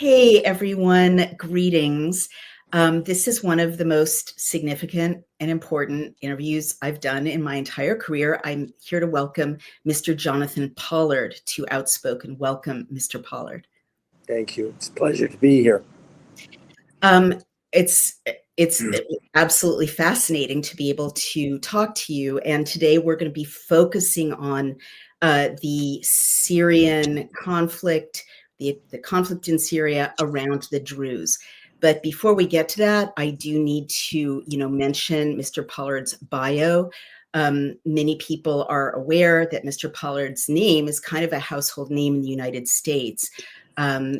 Hey everyone, greetings. This is one of the most significant and important interviews I've done in my entire career. I'm here to welcome Mr. Jonathan Pollard to Outspoken. Welcome, Mr. Pollard. Thank you. It's a pleasure to be here. It's absolutely fascinating to be able to talk to you. And today we're going to be focusing on the Syrian conflict, the conflict in Syria around the Druze. But before we get to that, I do need to, mention Mr. Pollard's bio. Many people are aware that Mr. Pollard's name is kind of a household name in the United States.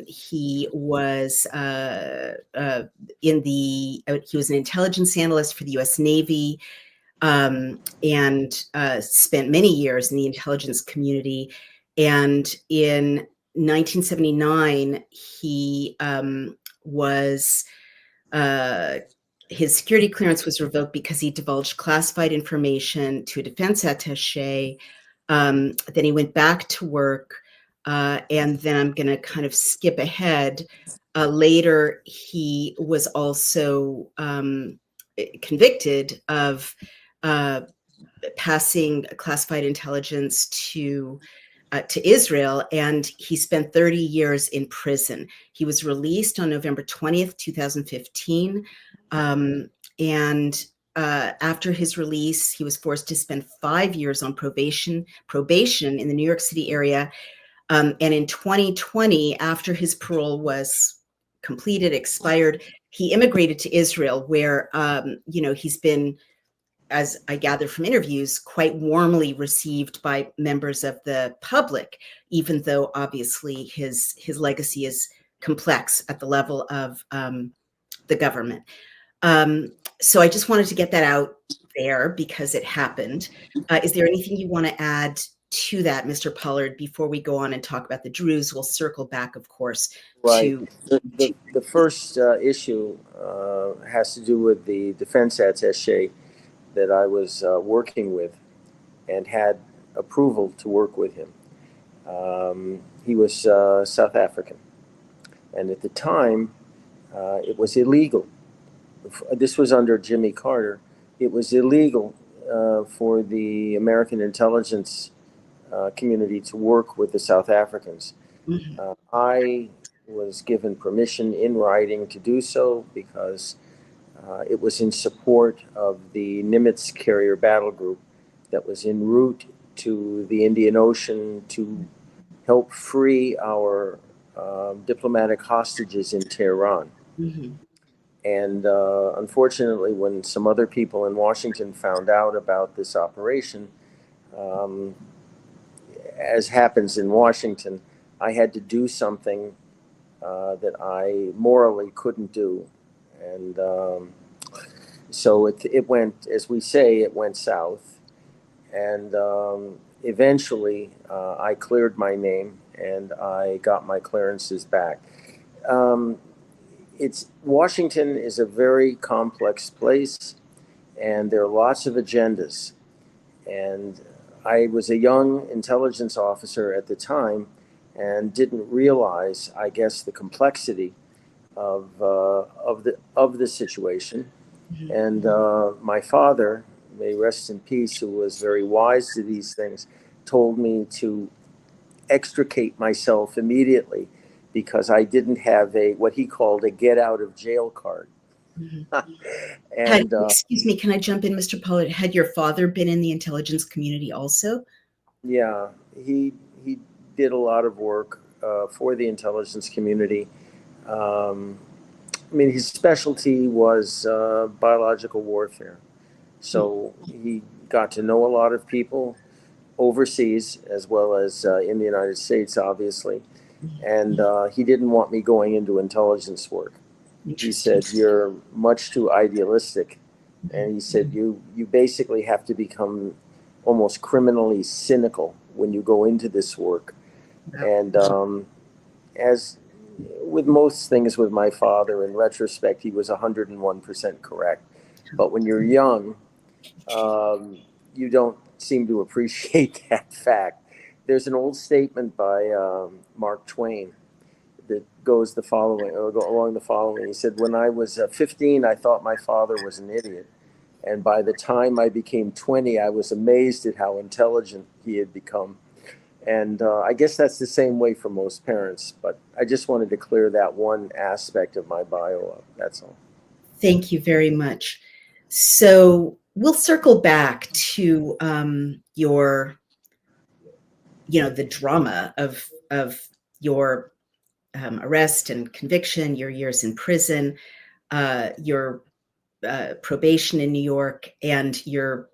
He was he was an intelligence analyst for the U.S. Navy, and spent many years in the intelligence community. And in 1979, he was his security clearance was revoked because he divulged classified information to a defense attaché. Then he went back to work. And then I'm going to kind of skip ahead. Later, he was also convicted of passing classified intelligence to Israel, and he spent 30 years in prison. He was released on November 20th, 2015. After his release, he was forced to spend 5 years on probation in the New York City area. And in 2020, after his parole was expired, he immigrated to Israel, where, he's been, as I gather from interviews, quite warmly received by members of the public, even though obviously his legacy is complex at the level of the government. So I just wanted to get that out there because it happened. Is there anything you want to add to that, Mr. Pollard, before we go on and talk about the Druze? We'll circle back, of course, to the first issue has to do with the defense attaché that I was working with and had approval to work with him. He was South African, and at the time it was illegal. This was under Jimmy Carter. It was illegal for the American intelligence community to work with the South Africans. Mm-hmm. I was given permission in writing to do so because it was in support of the Nimitz carrier battle group that was en route to the Indian Ocean to help free our diplomatic hostages in Tehran. Mm-hmm. And unfortunately, when some other people in Washington found out about this operation, as happens in Washington, I had to do something that I morally couldn't do. And so it went, as we say, it went south. And eventually I cleared my name and I got my clearances back. Washington is a very complex place, and there are lots of agendas. And I was a young intelligence officer at the time and didn't realize, I guess, the complexity of the situation. Mm-hmm. And my father, may rest in peace, who was very wise to these things, told me to extricate myself immediately because I didn't have what he called a get out of jail card. Mm-hmm. And excuse me, can I jump in, Mr. Pollard? Had your father been in the intelligence community also? Yeah, he did a lot of work for the intelligence community. I mean, his specialty was biological warfare. So he got to know a lot of people overseas as well as in the United States, obviously. And he didn't want me going into intelligence work. He said, "You're much too idealistic." And he said, you basically have to become almost criminally cynical when you go into this work. And as with most things with my father, in retrospect, he was 101% correct. But when you're young, you don't seem to appreciate that fact. There's an old statement by Mark Twain that goes the following, or go along the following. He said, when I was 15, I thought my father was an idiot. And by the time I became 20, I was amazed at how intelligent he had become. And I guess that's the same way for most parents. But I just wanted to clear that one aspect of my bio up. That's all. Thank you very much. So we'll circle back to your, the drama of your arrest and conviction, your years in prison, your probation in New York, and your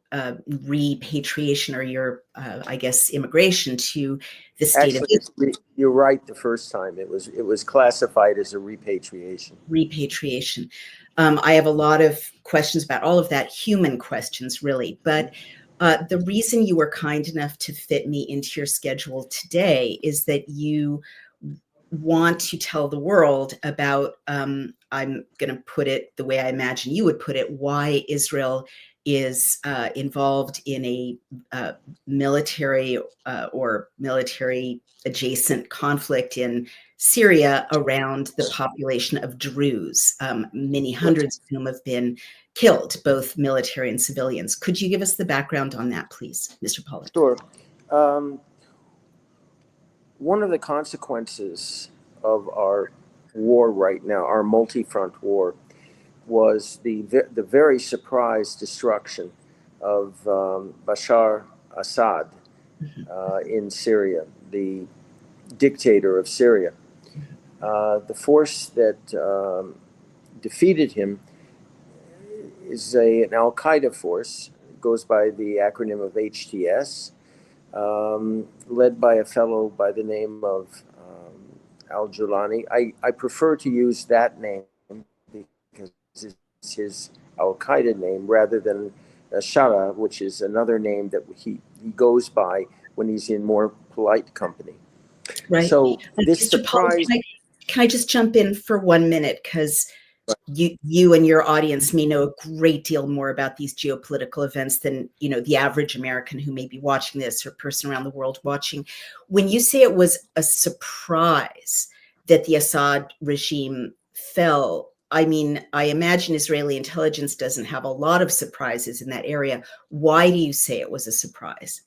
repatriation, or your, I guess, immigration to the state of Actually, you're right. The first time it was classified as a repatriation. Repatriation. I have a lot of questions about all of that, human questions, really. But the reason you were kind enough to fit me into your schedule today is that you want to tell the world about, I'm going to put it the way I imagine you would put it, why Israel is involved in a military or military adjacent conflict in Syria around the population of Druze, many hundreds of whom have been killed, both military and civilians. Could you give us the background on that, please, Mr. Pollard? Sure. One of the consequences of our war right now, our multi-front war, was the very surprise destruction of Bashar Assad in Syria, the dictator of Syria. The force that defeated him is an Al-Qaeda force. It goes by the acronym of HTS, led by a fellow by the name of Al-Julani. I prefer to use that name because it's his Al-Qaeda name rather than Shara, which is another name that he goes by when he's in more polite company. Right. So this Mr. surprise. Pollard, can I just jump in for 1 minute? Because you and your audience may know a great deal more about these geopolitical events than the average American who may be watching this, or person around the world watching. When you say it was a surprise that the Assad regime fell, I mean, I imagine Israeli intelligence doesn't have a lot of surprises in that area. Why do you say it was a surprise?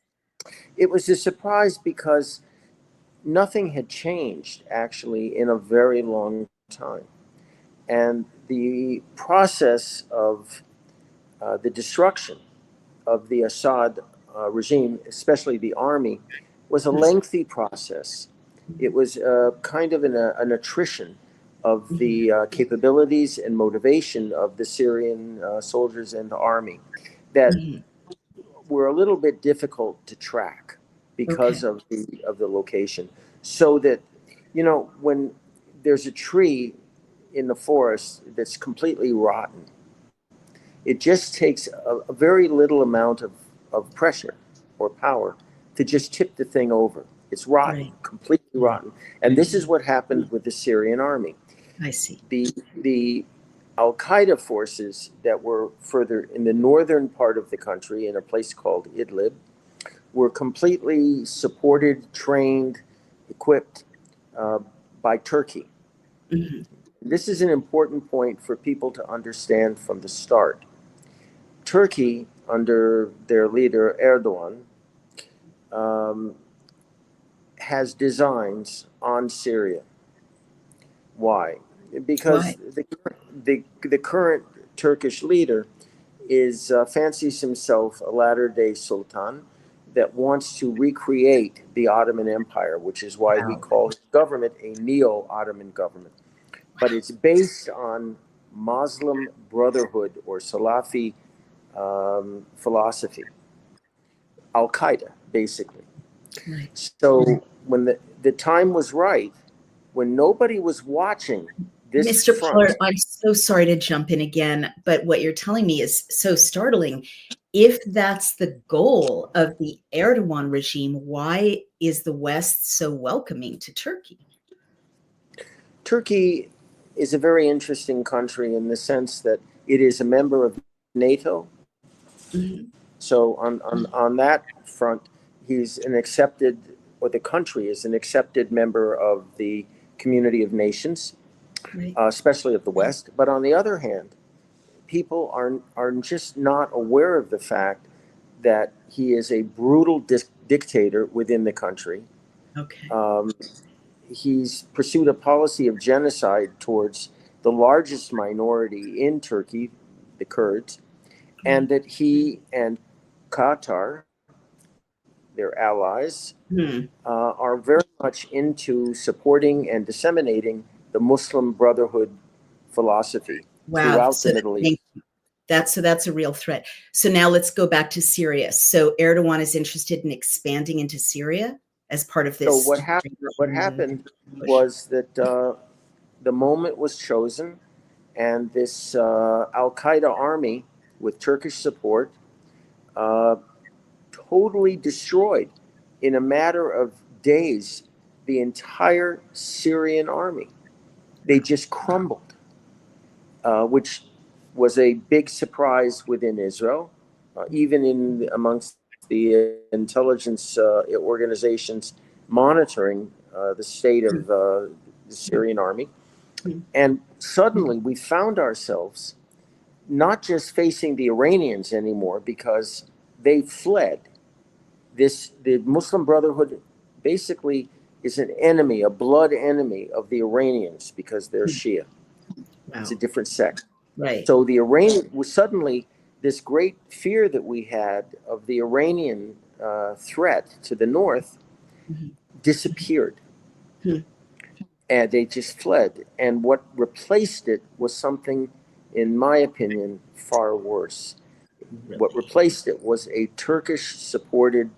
It was a surprise because nothing had changed actually in a very long time. And the process of the destruction of the Assad regime, especially the army, was a lengthy process. It was kind of an attrition of the capabilities and motivation of the Syrian soldiers and the army that were a little bit difficult to track because of the location. So that, when there's a tree in the forest that's completely rotten, it just takes a very little amount of pressure or power to just tip the thing over. It's rotten, completely rotten. And this is what happened with the Syrian army. I see. The Al-Qaeda forces that were further in the northern part of the country, in a place called Idlib, were completely supported, trained, equipped by Turkey. This is an important point for people to understand from the start. Turkey, under their leader Erdogan, has designs on Syria. Why? Because the current Turkish leader fancies himself a latter-day sultan that wants to recreate the Ottoman Empire, which is why we call his government a neo-Ottoman government. But it's based on Muslim Brotherhood or Salafi philosophy, Al-Qaeda, basically. So when the time was right, when nobody was watching this Mr. front. Pollard, I'm so sorry to jump in again, but what you're telling me is so startling. If that's the goal of the Erdogan regime, why is the West so welcoming to Turkey? Turkey is a very interesting country in the sense that it is a member of NATO. So on that front, he's an accepted, or the country is an accepted member of the community of nations, Right. especially of the West. But on the other hand, people are just not aware of the fact that he is a brutal dictator within the country. Okay. He's pursued a policy of genocide towards the largest minority in Turkey, the Kurds, and that he and Qatar, their allies, are very much into supporting and disseminating the Muslim Brotherhood philosophy Wow. throughout So the Middle East. that's a real threat. So now let's go back to Syria. So Erdogan is interested in expanding into Syria as part of So this. what happened push. was that the moment was chosen, and this Al Qaeda army with Turkish support uh, totally destroyed in a matter of days the entire Syrian army. They just crumbled, which was a big surprise within Israel, even in amongst the intelligence organizations monitoring the state of the Syrian army. And suddenly we found ourselves not just facing the Iranians anymore because they fled. The Muslim Brotherhood basically is an enemy, a blood enemy of the Iranians because they're Shia. Wow. It's a different sect. Right. So the Iranian was suddenly this great fear that we had of the Iranian threat to the north disappeared. And they just fled. And what replaced it was something, in my opinion, far worse. What replaced it was a Turkish supported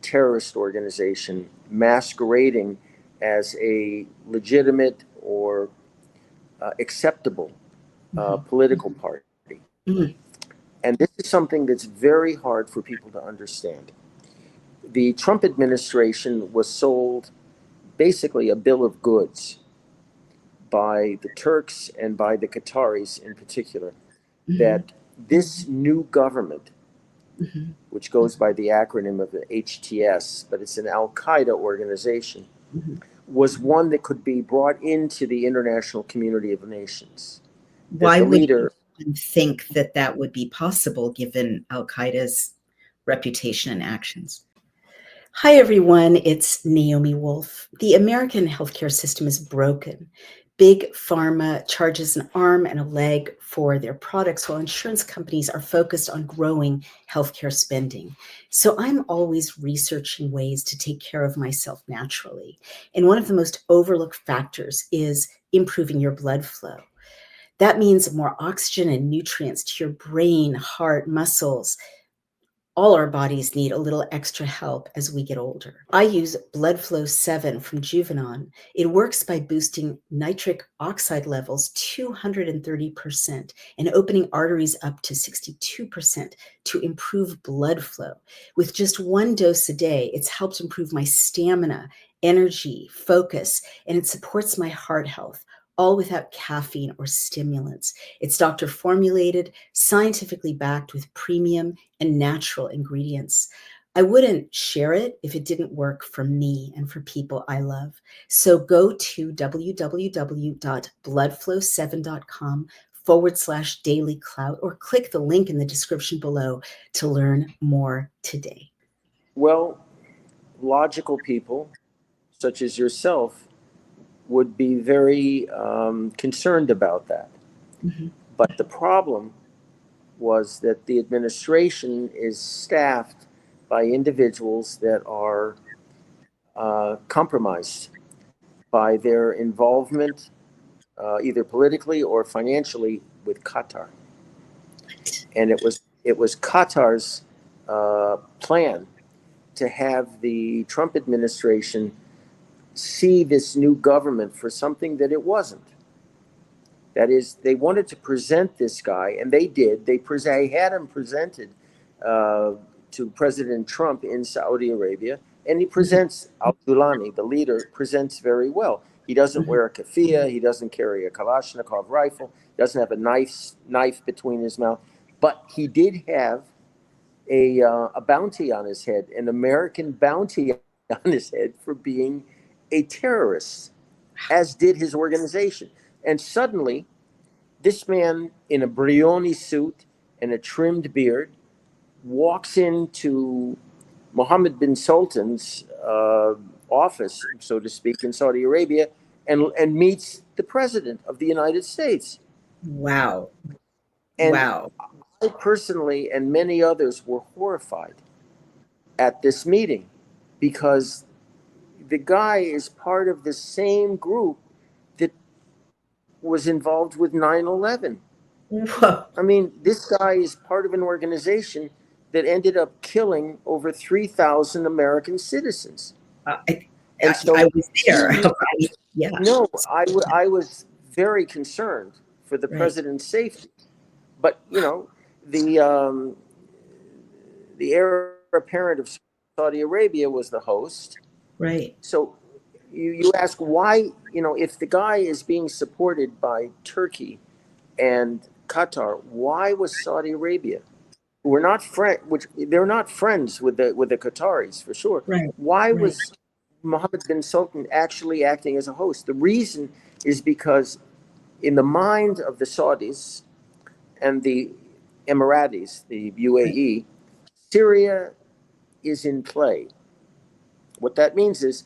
terrorist organization masquerading as a legitimate or acceptable political party. And this is something that's very hard for people to understand. The Trump administration was sold basically a bill of goods by the Turks and by the Qataris in particular, that this new government, which goes by the acronym of the HTS, but it's an Al Qaeda organization, was one that could be brought into the international community of nations. Why The would leader you think that that would be possible given Al Qaeda's reputation and actions? Hi, everyone. It's Naomi Wolf. The American healthcare system is broken. Big pharma charges an arm and a leg for their products, while insurance companies are focused on growing healthcare spending. So I'm always researching ways to take care of myself naturally. And one of the most overlooked factors is improving your blood flow. That means more oxygen and nutrients to your brain, heart, muscles. All our bodies need a little extra help as we get older. I use Blood Flow 7 from Juvenon. It works by boosting nitric oxide levels 230% and opening arteries up to 62% to improve blood flow. With just one dose a day, it's helped improve my stamina, energy, focus, and it supports my heart health, all without caffeine or stimulants. It's doctor formulated, scientifically backed with premium and natural ingredients. I wouldn't share it if it didn't work for me and for people I love. So go to www.bloodflow7.com/daily clout or click the link in the description below to learn more today. Well, logical people such as yourself would be very concerned about that. But the problem was that the administration is staffed by individuals that are compromised by their involvement, either politically or financially, with Qatar. And it was Qatar's plan to have the Trump administration see this new government for something that it wasn't. That is, they wanted to present this guy, and they did. They had him presented to President Trump in Saudi Arabia, and he presents Al-Julani, the leader, presents very well. He doesn't wear a keffiyeh. He doesn't carry a Kalashnikov rifle. He doesn't have a knife between his mouth. But he did have a bounty on his head, an American bounty on his head for being a terrorist. as did his organization. And suddenly, this man in a Brioni suit and a trimmed beard walks into Mohammed bin Sultan's office, so to speak, in Saudi Arabia, and meets the president of the United States. Wow. And Wow. I personally and many others were horrified at this meeting because the guy is part of the same group that was involved with 9/11. Whoa. I mean, this guy is part of an organization that ended up killing over 3,000 American citizens. And so, I was there. Yeah. no, I was very concerned for the Right. president's safety. But, you know, the heir apparent of Saudi Arabia was the host. Right. So you ask why, you know, if the guy is being supported by Turkey and Qatar, why was Saudi Arabia, who were not which they're not friends with the Qataris for sure. Right. Why Right. was Mohammed bin Sultan actually acting as a host? The reason is because in the mind of the Saudis and the Emiratis, the UAE, Syria is in play. What that means is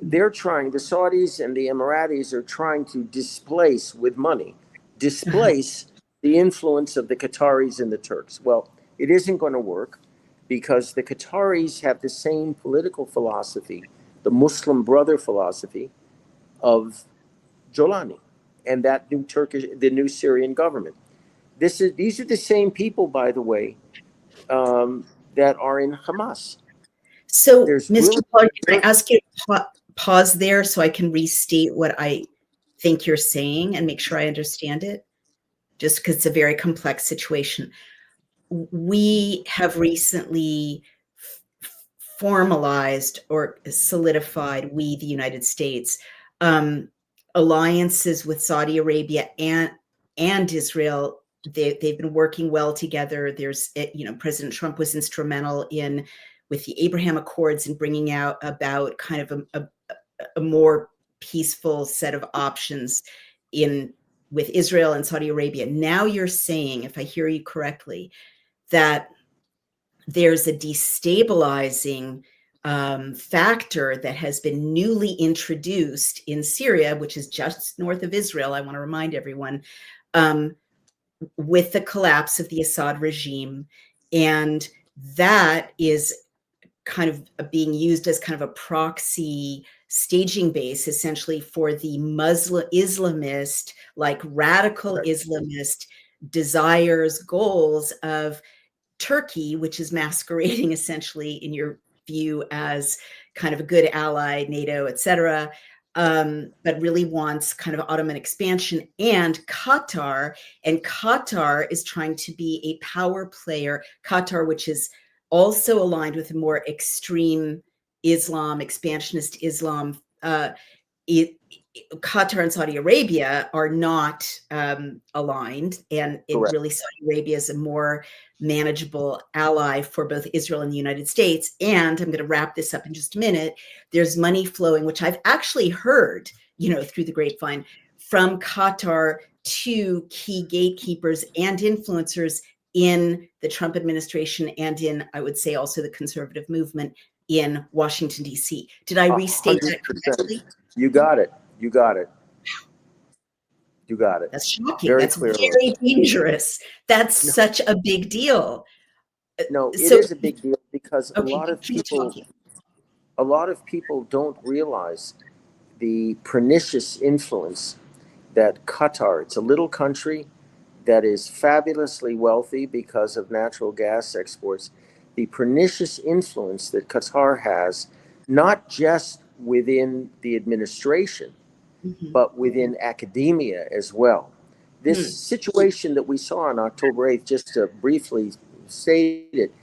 the Saudis and the Emiratis are trying to displace with money, the influence of the Qataris and the Turks. Well, it isn't going to work because the Qataris have the same political philosophy, the Muslim brother philosophy of Jolani and the new Syrian government. These are the same people, by the way, that are in Hamas. So, There's Mr. really- Pollard, can I ask you to pause there so I can restate what I think you're saying and make sure I understand it? Just because it's a very complex situation. We have recently formalized or solidified, we, the United States, alliances with Saudi Arabia and Israel. They've been working well together. President Trump was instrumental with the Abraham Accords and bringing about kind of a more peaceful set of options with Israel and Saudi Arabia. Now you're saying, if I hear you correctly, that there's a destabilizing factor that has been newly introduced in Syria, which is just north of Israel. I want to remind everyone, with the collapse of the Assad regime, and that is kind of being used as kind of a proxy staging base, essentially, for the Muslim Islamist, like radical Islamist desires, goals of Turkey, which is masquerading essentially, in your view, as kind of a good ally, NATO, et cetera, but really wants kind of Ottoman expansion, and Qatar is trying to be a power player. Qatar, which is also aligned with a more extreme Islam, expansionist Islam. Qatar and Saudi Arabia are not aligned, and really Saudi Arabia is a more manageable ally for both Israel and the United States. And I'm going to wrap this up in just a minute. There's money flowing, which I've actually heard, through the grapevine, from Qatar to key gatekeepers and influencers in the Trump administration and in, I would say, also the conservative movement in Washington, D.C. Did I restate 100%. That correctly? You got it. You got it. That's shocking. That's very dangerous. That's such a big deal. No, it is a big deal because a lot of people don't realize the pernicious influence that Qatar, it's a little country that is fabulously wealthy because of natural gas exports, the pernicious influence that Qatar has, not just within the administration, but within academia as well. This situation that we saw on October 8th, just to briefly state it,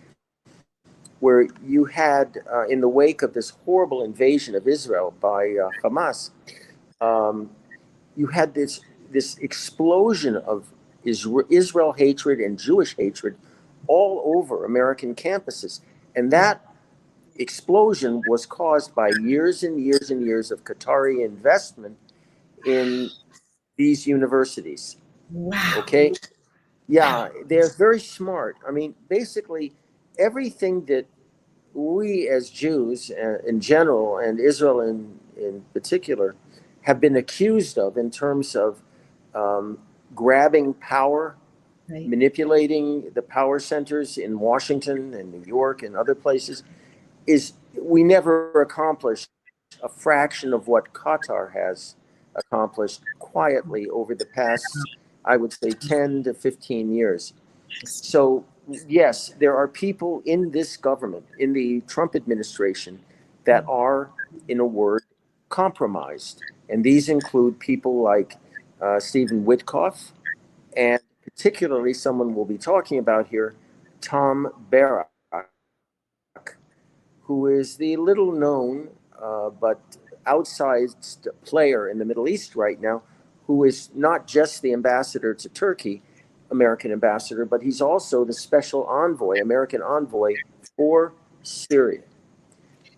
where you had, in the wake of this horrible invasion of Israel by Hamas, you had this explosion of Israel hatred and Jewish hatred all over American campuses. And that explosion was caused by years and years and years of Qatari investment in these universities. Wow. Okay. Yeah, Wow. they're very smart. I mean, basically, everything that we as Jews in general, and Israel in particular, have been accused of in terms of um, grabbing power, Right. manipulating the power centers in Washington and New York and other places, is we never accomplished a fraction of what Qatar has accomplished quietly over the past, I would say, 10 to 15 years. So, yes, there are people in this government, in the Trump administration, that are, in a word, compromised. And these include people like Stephen Witkoff, and particularly someone we'll be talking about here, Tom Barrack, who is the little known but outsized player in the Middle East right now, who is not just the ambassador to Turkey, American ambassador, but he's also the special envoy, American envoy for Syria.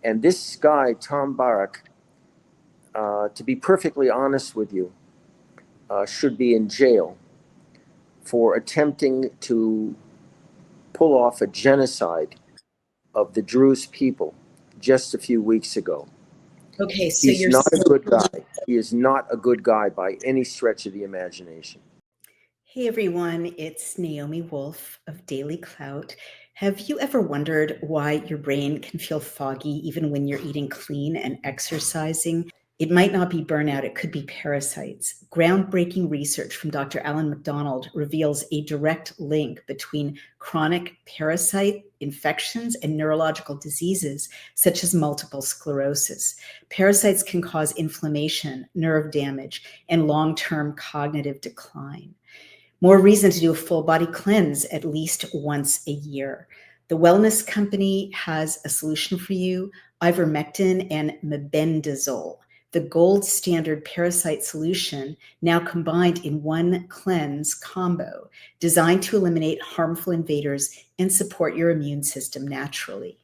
And this guy, Tom Barrack, to be perfectly honest with you, should be in jail for attempting to pull off a genocide of the Druze people just a few weeks ago. Okay, so He's not a good guy. He is not a good guy by any stretch of the imagination. Hey everyone, it's Naomi Wolf of Daily Clout. Have you ever wondered why your brain can feel foggy even when you're eating clean and exercising? It might not be burnout, it could be parasites. Groundbreaking research from Dr. Alan McDonald reveals a direct link between chronic parasite infections and neurological diseases such as multiple sclerosis. Parasites can cause inflammation, nerve damage, and long-term cognitive decline. More reason to do a full body cleanse at least once a year. The wellness company has a solution for you, ivermectin and mebendazole, the gold standard parasite solution now combined in one cleanse combo designed to eliminate harmful invaders and support your immune system naturally.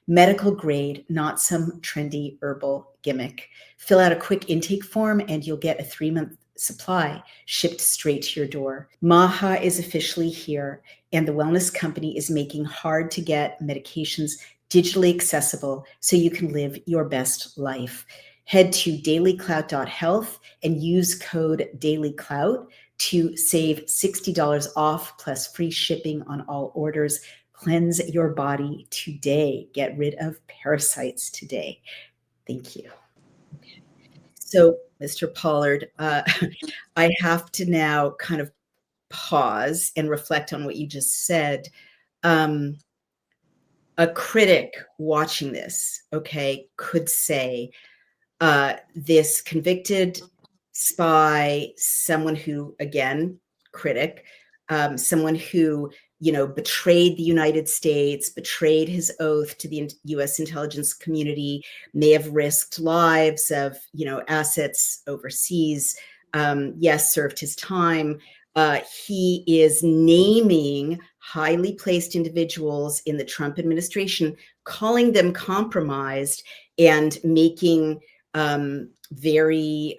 Medical grade, not some trendy herbal gimmick. Fill out a quick intake form and you'll get a 3-month supply shipped straight to your door. Maha is officially here, and the wellness company is making hard to get medications digitally accessible so you can live your best life. Head to dailyclout.health and use code dailyclout to save $60 off plus free shipping on all orders. Cleanse your body today. Get rid of parasites today. Thank you. Okay. So, Mr. Pollard, I have to now kind of pause and reflect on what you just said. A critic watching this, okay, could say, this convicted spy, someone who, again, critic, someone who, betrayed the United States, betrayed his oath to the U.S. intelligence community, may have risked lives of, assets overseas. Yes, served his time. He is naming highly placed individuals in the Trump administration, calling them compromised and making very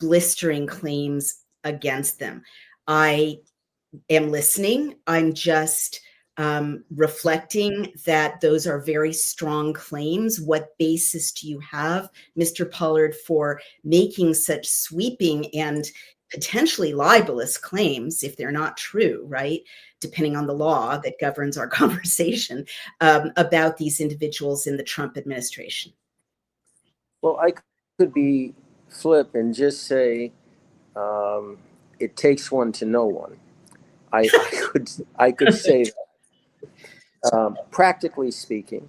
blistering claims against them. I am listening. I'm just reflecting that those are very strong claims. What basis do you have, Mr. Pollard, for making such sweeping and potentially libelous claims if they're not true, right? Depending on the law that governs our conversation about these individuals in the Trump administration. Well, I could be flip and just say it takes one to know one. I could say that. Practically speaking,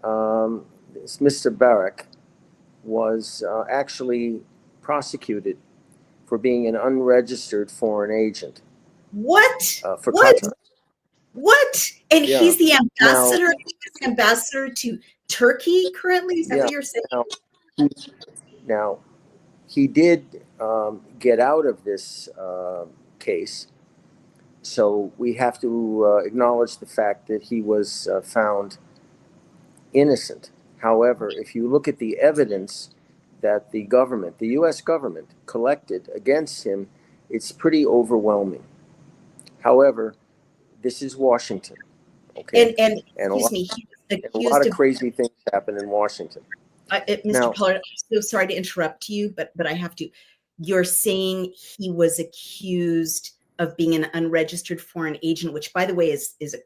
this Mr. Barrack was actually prosecuted for being an unregistered foreign agent. What? For What? Qatar. What? And Yeah. he's the ambassador. Now, he's the ambassador to Turkey currently. Is that what you're saying? Now he did get out of this case, so we have to acknowledge the fact that he was found innocent. However, if you look at the evidence that the government, the U.S. government, collected against him, it's pretty overwhelming. However, this is Washington, okay? And And excuse me, he was a lot accused of of. crazy things happen in Washington. Mr. Now, Pollard, I'm so sorry to interrupt you, but I have to. You're saying he was accused of being an unregistered foreign agent, which, by the way, is a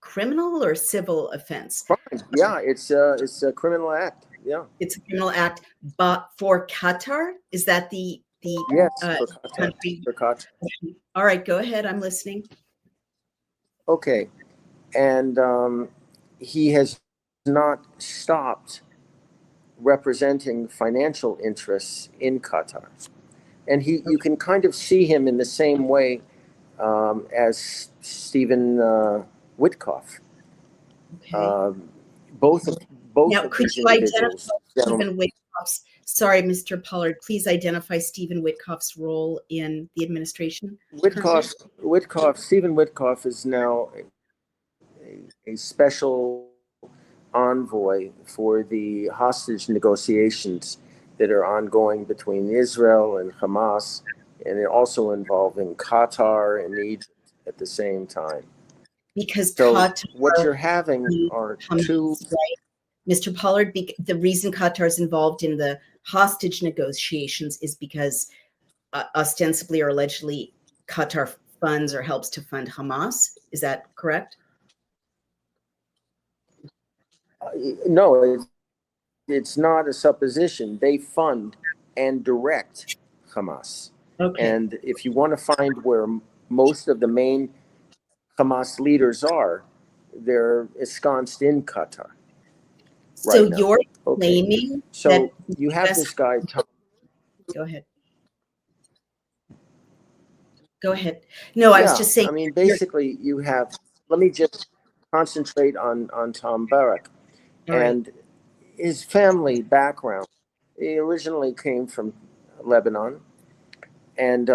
criminal or civil offense? fine. Yeah, it's a criminal act. Yeah. It's a criminal act, but for Qatar, is that the Yes, uh, for Qatar. country? For Qatar. All right, go ahead. I'm listening. Okay, and he has not stopped representing financial interests in Qatar, and you can kind of see him in the same way as Stephen Witkoff. Okay. Both Now, of could these you identify individuals, gentlemen. Stephen Witkoff's? Sorry, Mr. Pollard. Please identify Stephen Witkoff's role in the administration currently. Stephen Witkoff is now a special envoy for the hostage negotiations that are ongoing between Israel and Hamas, and also involving Qatar and Egypt at the same time. Because So Qatar, what you're having are two. right? Mr. Pollard, the reason Qatar is involved in the hostage negotiations is because ostensibly or allegedly Qatar funds or helps to fund Hamas. Is that correct? No, it's not a supposition. They fund and direct Hamas. Okay. And if you want to find where most of the main Hamas leaders are, they're ensconced in Qatar. So Right now. you're Okay. claiming So that you have this guy. Go ahead. Go ahead. No, I was just saying. I mean, basically, you have. Let me just concentrate on Tom Barak and his family background. He originally came from Lebanon, and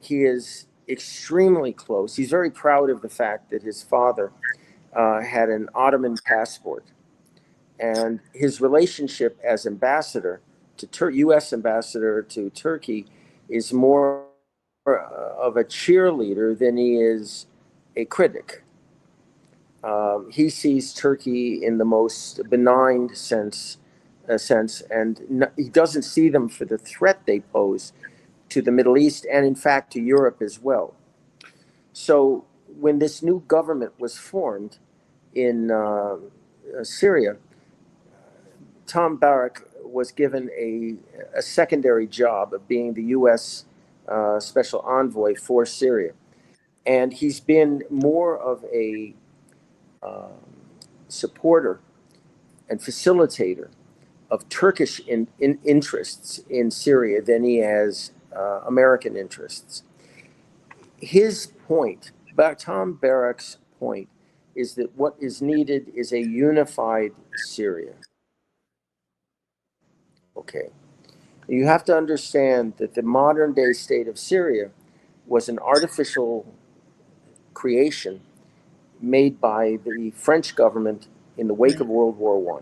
he is extremely close. He's very proud of the fact that his father had an Ottoman passport, and his relationship as ambassador to U.S. ambassador to Turkey is more of a cheerleader than he is a critic. He sees Turkey in the most benign sense, and he doesn't see them for the threat they pose to the Middle East and, in fact, to Europe as well. So when this new government was formed in Syria, Tom Barak was given a secondary job of being the U.S. Special Envoy for Syria. And he's been more of a supporter and facilitator of Turkish interests in Syria than he has American interests. His point, Tom Barak's point, is that what is needed is a unified Syria. Okay. You have to understand that the modern day state of Syria was an artificial creation made by the French government in the wake of World War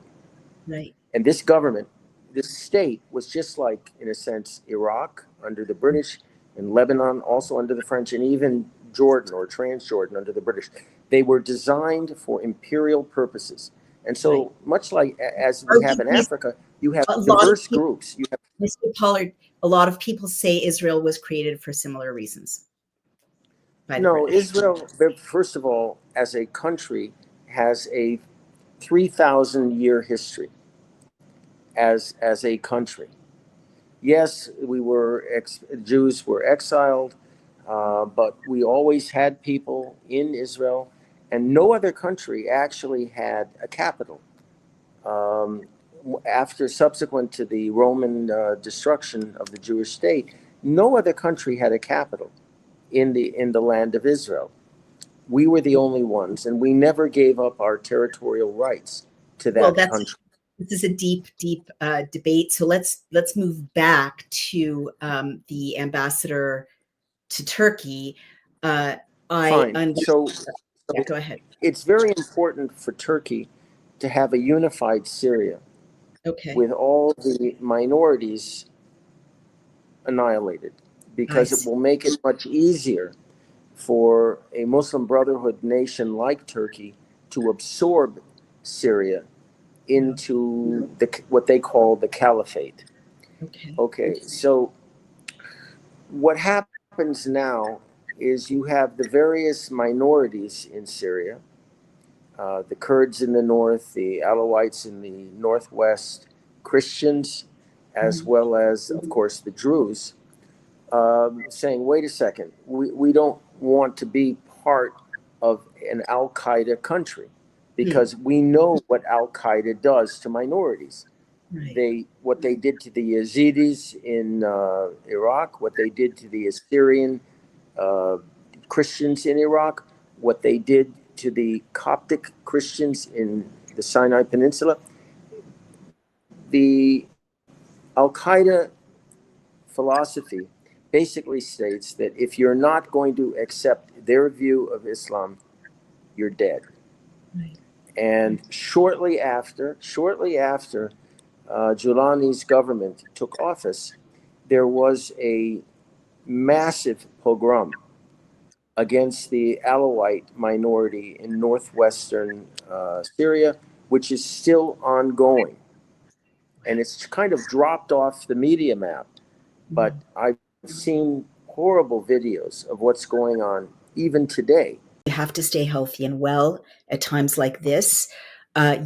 I. Right. And this government, this state, was just like, in a sense, Iraq under the British, and Lebanon also under the French, and even Jordan or Transjordan under the British. They were designed for imperial purposes. And so, much like as we have in Africa, you have diverse groups. You have, Mr. Pollard, a lot of people say Israel was created for similar reasons. No, Israel, first of all, as a country, has a 3,000-year history as a country. Yes, Jews were exiled, but we always had people in Israel, and no other country actually had a capital. Subsequent to the Roman destruction of the Jewish state, no other country had a capital in the land of Israel. We were the only ones, and we never gave up our territorial rights to that country. This is a deep debate. So let's move back to the ambassador to Turkey. Fine. So yeah, go ahead. It's very important for Turkey to have a unified Syria Okay. with all the minorities annihilated, because it will make it much easier for a Muslim Brotherhood nation like Turkey to absorb Syria into what they call the caliphate. Okay. Okay, so what happens now is you have the various minorities in Syria, the Kurds in the north, the Alawites in the northwest, Christians, as well as, of course, the Druze, saying, wait a second, we don't want to be part of an Al Qaeda country, because we know what Al Qaeda does to minorities. Right. What they did to the Yazidis in Iraq, what they did to the Assyrian Christians in Iraq, what they did to the Coptic Christians in the Sinai Peninsula. The Al Qaeda philosophy basically states that if you're not going to accept their view of Islam, you're dead. Right. And shortly after Giuliani's government took office, there was a massive pogrom against the Alawite minority in northwestern Syria, which is still ongoing. And it's kind of dropped off the media map, but I've seen horrible videos of what's going on even today. You have to stay healthy and well at times like this.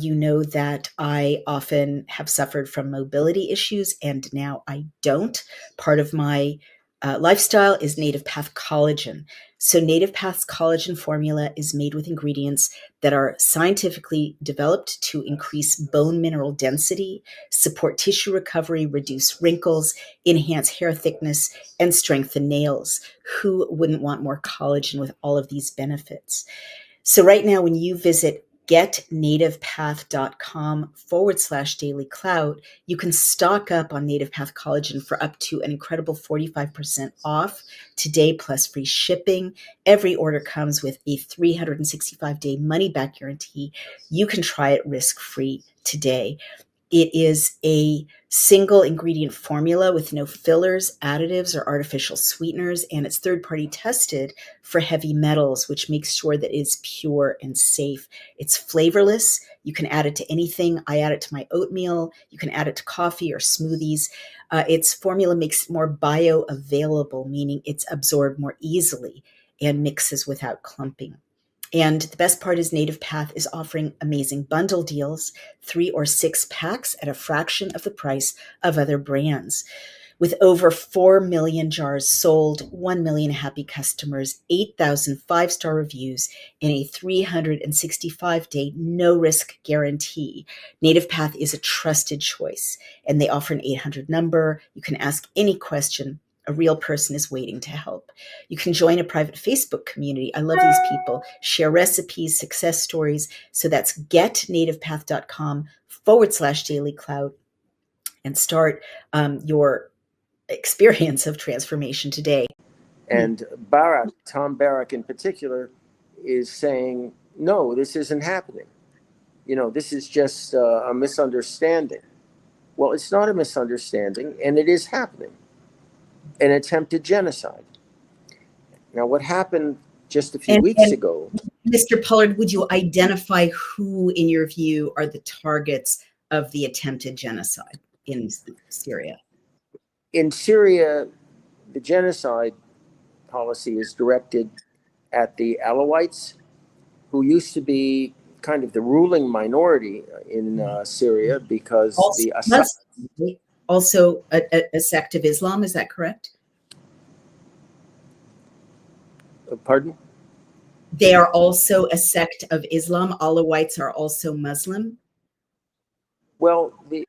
You know that I often have suffered from mobility issues, and now I don't. Part of my lifestyle is Native Path collagen. So, Native Path's collagen formula is made with ingredients that are scientifically developed to increase bone mineral density, support tissue recovery, reduce wrinkles, enhance hair thickness, and strengthen nails. Who wouldn't want more collagen with all of these benefits? So right now, when you visit getnativepath.com/daily clout, you can stock up on Native Path collagen for up to an incredible 45% off today, plus free shipping. Every order comes with a 365-day money-back guarantee. You can try it risk-free today. It is a single ingredient formula with no fillers, additives, or artificial sweeteners, and it's third-party tested for heavy metals, which makes sure that it is pure and safe. It's flavorless. You can add it to anything. I add it to my oatmeal. You can add it to coffee or smoothies. Its formula makes it more bioavailable, meaning it's absorbed more easily and mixes without clumping. And the best part is Native Path is offering amazing bundle deals, 3 or 6 packs at a fraction of the price of other brands. With over 4 million jars sold, 1 million happy customers, 8,000 five-star reviews, and a 365-day no-risk guarantee, Native Path is a trusted choice, and they offer an 800 number. You can ask any question. A real person is waiting to help. You can join a private Facebook community. I love these people. Share recipes, success stories. So that's getnativepath.com/daily clout and start your experience of transformation today. And Barak, Tom Barak in particular, is saying, no, this isn't happening. This is just a misunderstanding. Well, it's not a misunderstanding, and it is happening. An attempted genocide. Now, what happened just a few weeks ago? Mr. Pollard, would you identify who, in your view, are the targets of the attempted genocide in Syria? In Syria, the genocide policy is directed at the Alawites, who used to be kind of the ruling minority in Syria, because the Assad. Also a sect of Islam, is that correct? Pardon? They are also a sect of Islam. Alawites are also Muslim. Well, the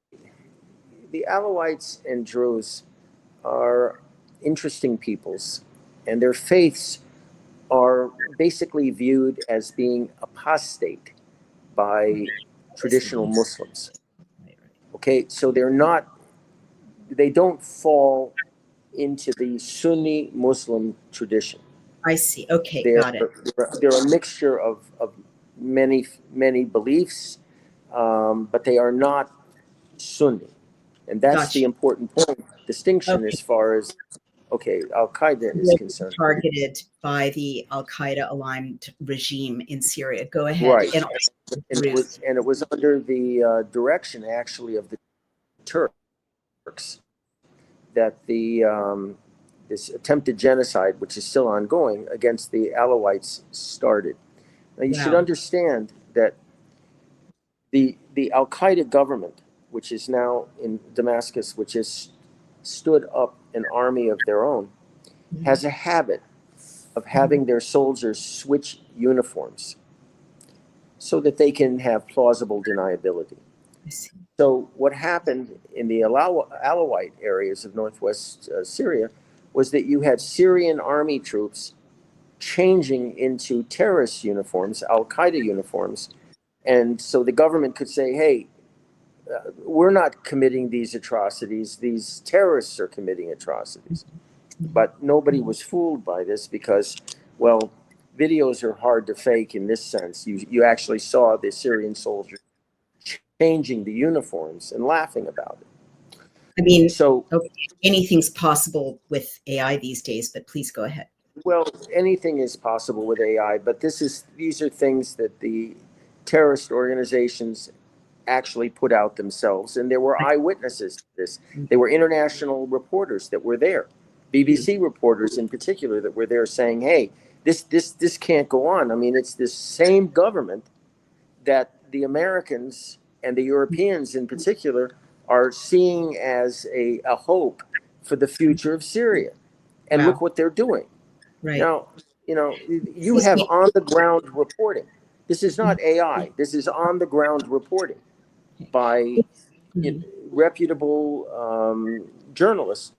Alawites and Druze are interesting peoples, and their faiths are basically viewed as being apostate by traditional Muslims. Okay, so they don't fall into the Sunni Muslim tradition. I see. Okay, They're, got it. They're a mixture of many beliefs. but they are not Sunni. And that's the Gotcha. important point, distinction Okay. as far as, okay, Al-Qaeda is They're concerned. targeted by the Al Qaeda aligned regime in Syria. Go ahead. Right. And And it was under the direction, actually, of the Turks that this attempted genocide, which is still ongoing, against the Alawites started. Now, you should wow. understand that the Al-Qaeda government, which is now in Damascus, which has stood up an army of their own, has a habit of having their soldiers switch uniforms so that they can have plausible deniability. I see. So what happened in the Alawite areas of northwest Syria was that you had Syrian army troops changing into terrorist uniforms, Al-Qaeda uniforms. And so the government could say, hey, we're not committing these atrocities. These terrorists are committing atrocities. But nobody was fooled by this because, well, videos are hard to fake in this sense. You actually saw the Syrian soldiers changing the uniforms and laughing about it. I mean, So, okay, anything's possible with AI these days, but please go ahead. well, anything is possible with AI, but these are things that the terrorist organizations actually put out themselves, and there were eyewitnesses to this. There were international reporters that were there, BBC reporters in particular, that were there saying, "Hey, this can't go on." I mean, it's this same government that the Americans and the Europeans in particular are seeing as a hope for the future of Syria. And Wow. look what they're doing. Right. Now, you have on the ground reporting. This is not AI. This is on the ground reporting by reputable journalists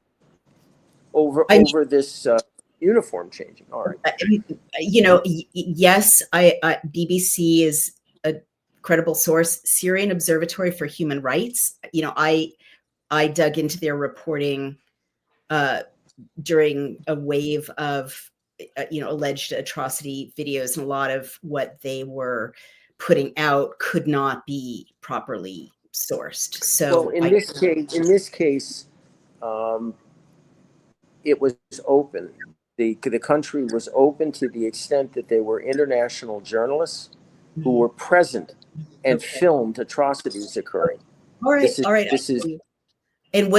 over this uniform changing. All right. Yes, BBC is a credible source. Syrian Observatory for Human Rights. I dug into their reporting during a wave of alleged atrocity videos, and a lot of what they were putting out could not be properly sourced. So, well, in this case, it was open. The country was open to the extent that there were international journalists who were present and filmed atrocities occurring. All right, all right. And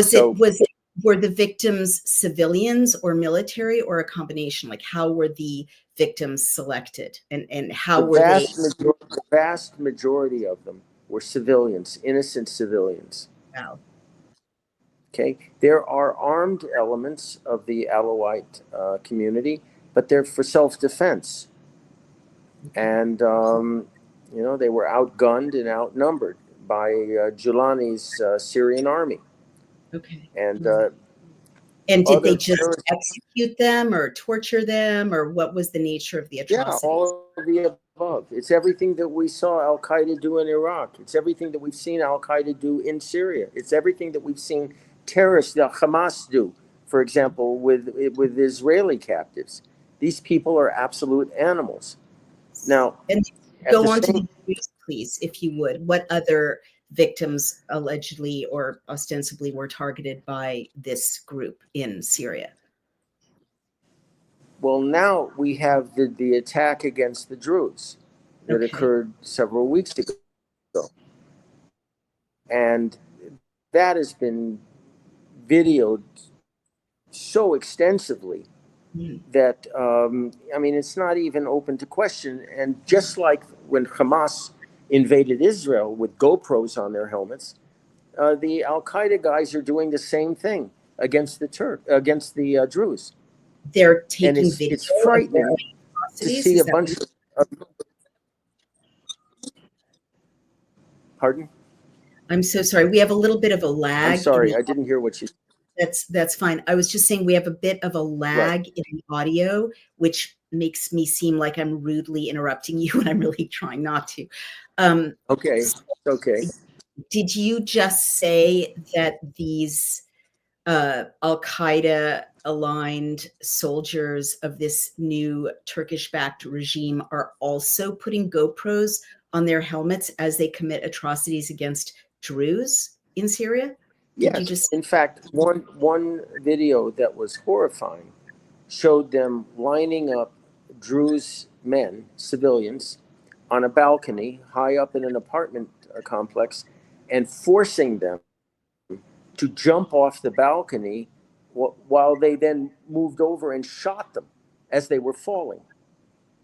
were the victims civilians or military or a combination? Like, how were the victims selected, and how were they? The vast majority of them were civilians, innocent civilians. Wow. Okay, there are armed elements of the Alawite community, but they're for self-defense. And, they were outgunned and outnumbered by Julani's Syrian army. Okay. And did they just execute them or torture them, or what was the nature of the atrocities? Yeah, all of the above. It's everything that we saw Al-Qaeda do in Iraq. It's everything that we've seen Al-Qaeda do in Syria. It's everything that we've seen terrorists, the Hamas, do, for example, with Israeli captives. These people are absolute animals. Now, and go on to the news, please, if you would. What other victims allegedly or ostensibly were targeted by this group in Syria? Well, now we have the attack against the Druze that occurred several weeks ago. And that has been videoed so extensively that, it's not even open to question. And just like when Hamas invaded Israel with GoPros on their helmets, the Al-Qaeda guys are doing the same thing against the Druze. They're taking and it's frightening to see a bunch of Pardon? I'm so sorry. We have a little bit of a lag. I'm sorry, I didn't hear what you said. That's fine. I was just saying we have a bit of a lag in the audio, which makes me seem like I'm rudely interrupting you when I'm really trying not to. Okay. Did you just say that these Al-Qaeda aligned soldiers of this new Turkish-backed regime are also putting GoPros on their helmets as they commit atrocities against Druze in Syria? Did you Yes. just? In fact, one video that was horrifying showed them lining up Druze men, civilians, on a balcony high up in an apartment complex and forcing them to jump off the balcony while they then moved over and shot them as they were falling.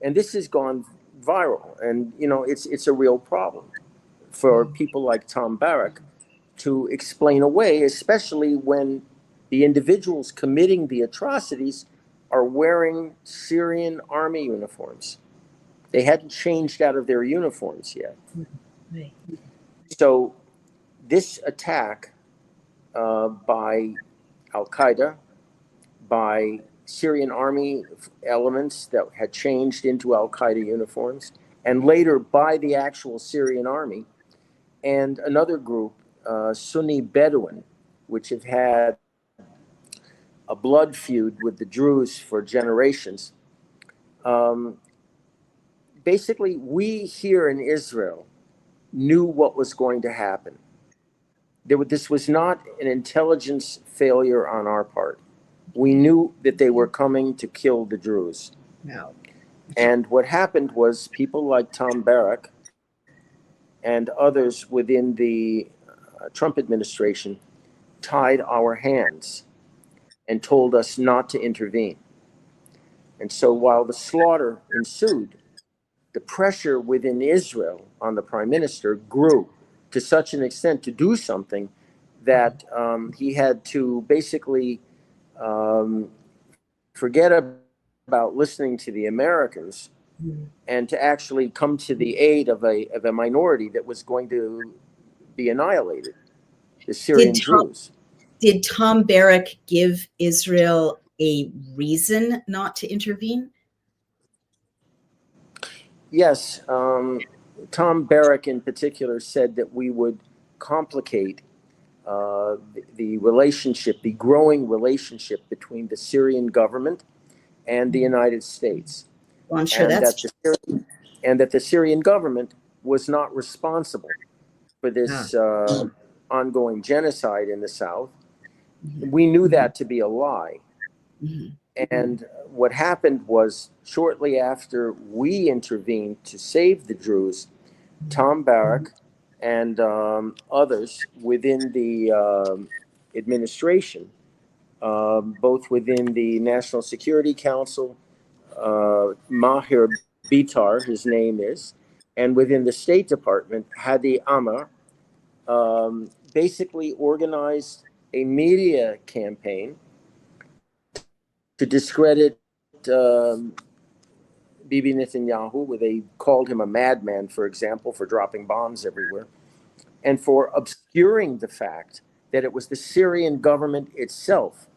And this has gone viral. And, you know, it's a real problem for people like Tom Barrack to explain away, especially when the individuals committing the atrocities are wearing Syrian army uniforms. They hadn't changed out of their uniforms yet. Right. So this attack by Al-Qaeda, by Syrian army elements that had changed into Al-Qaeda uniforms, and later by the actual Syrian army, and another group, Sunni Bedouin, which have had a blood feud with the Druze for generations. Basically, we here in Israel knew what was going to happen. This was not an intelligence failure on our part. We knew that they were coming to kill the Druze. No. And what happened was people like Tom Barrack and others within the Trump administration tied our hands and told us not to intervene. And so while the slaughter ensued, the pressure within Israel on the prime minister grew to such an extent to do something that he had to basically forget about listening to the Americans and to actually come to the aid of a minority that was going to be annihilated, the Syrian Druze. Did Tom Barrack give Israel a reason not to intervene? Yes. Tom Barrack in particular said that we would complicate the relationship, the growing relationship between the Syrian government and the United States. Well, I'm sure and that's that the Syrian government was not responsible for this ongoing genocide in the South. We knew that to be a lie. And what happened was shortly after we intervened to save the Druze, Tom Barrack and others within the administration, both within the National Security Council, Mahir Bitar, his name is, and within the State Department, Hadi Amr, basically organized a media campaign to discredit Bibi Netanyahu, where they called him a madman, for example, for dropping bombs everywhere, and for obscuring the fact that it was the Syrian government itself,